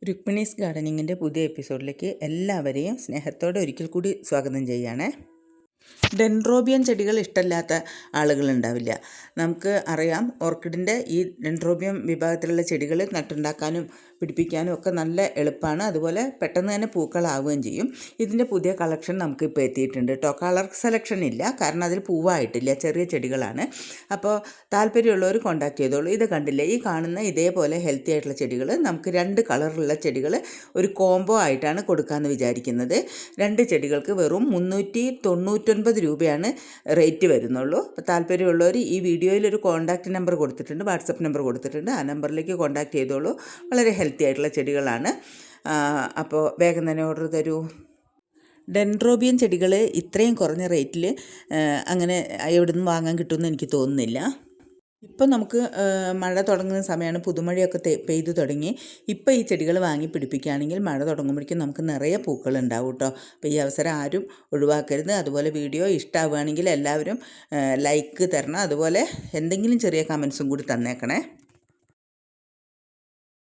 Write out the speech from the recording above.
രുക്മിണീസ് ഗാർഡനിങ്ങിൻ്റെ പുതിയ എപ്പിസോഡിലേക്ക് എല്ലാവരെയും സ്നേഹത്തോടെ ഒരിക്കൽ കൂടി സ്വാഗതം ചെയ്യുകയാണേ. ഡെൻഡ്രോബിയം ചെടികൾ ഇഷ്ടമില്ലാത്ത ആളുകളുണ്ടാവില്ല. നമുക്ക് അറിയാം, ഓർക്കിഡിൻ്റെ ഈ ഡെൻഡ്രോബിയം വിഭാഗത്തിലുള്ള ചെടികൾ നട്ടുണ്ടാക്കാനും പിടിപ്പിക്കാനും ഒക്കെ നല്ല എളുപ്പമാണ്. അതുപോലെ പെട്ടെന്ന് തന്നെ പൂക്കളാവുകയും ചെയ്യും. ഇതിൻ്റെ പുതിയ കളക്ഷൻ നമുക്കിപ്പോൾ എത്തിയിട്ടുണ്ട് കേട്ടോ. കളർ സെലക്ഷൻ ഇല്ല, കാരണം അതിൽ പൂവായിട്ടില്ല, ചെറിയ ചെടികളാണ്. അപ്പോൾ താല്പര്യമുള്ളവർ കോൺടാക്ട് ചെയ്തോളൂ. ഇത് കണ്ടില്ലേ, ഈ കാണുന്ന ഇതേപോലെ ഹെൽത്തി ആയിട്ടുള്ള ചെടികൾ നമുക്ക് 2 കളറുള്ള ചെടികൾ ഒരു കോംബോ ആയിട്ടാണ് കൊടുക്കാമെന്ന് വിചാരിക്കുന്നത്. 2 ചെടികൾക്ക് വെറും 399 രൂപയാണ് റേറ്റ് വരുന്നുള്ളൂ. അപ്പോൾ താല്പര്യമുള്ളവർ ഈ വീഡിയോയിൽ ഒരു കോൺടാക്റ്റ് നമ്പർ കൊടുത്തിട്ടുണ്ട്, വാട്സപ്പ് നമ്പർ കൊടുത്തിട്ടുണ്ട്. ആ നമ്പറിലേക്ക് കോൺടാക്ട് ചെയ്തോളൂ. വളരെ ഹെൽത്തി ആയിട്ടുള്ള ചെടികളാണ്. അപ്പോൾ വേഗം തന്നെ ഓർഡർ തരൂ. ഡെൻഡ്രോബിയം ചെടികൾ ഇത്രയും കുറഞ്ഞ റേറ്റിൽ അങ്ങനെ എവിടെ നിന്ന് വാങ്ങാൻ കിട്ടുമെന്ന് എനിക്ക് തോന്നുന്നില്ല. ഇപ്പം നമുക്ക് മഴ തുടങ്ങുന്ന സമയമാണ്, പുതുമഴയൊക്കെ പെയ്തു തുടങ്ങി. ഇപ്പോൾ ഈ ചെടികൾ വാങ്ങി പിടിപ്പിക്കുകയാണെങ്കിൽ മഴ തുടങ്ങുമ്പോഴേക്കും നമുക്ക് നിറയെ പൂക്കൾ ഉണ്ടാവും കേട്ടോ. അപ്പോൾ ഈ അവസരം ആരും ഒഴിവാക്കരുത്. അതുപോലെ വീഡിയോ ഇഷ്ടമാവുകയാണെങ്കിൽ എല്ലാവരും ലൈക്ക് തരണം. അതുപോലെ എന്തെങ്കിലും ചെറിയ കമൻസും കൂടി തന്നേക്കണേ.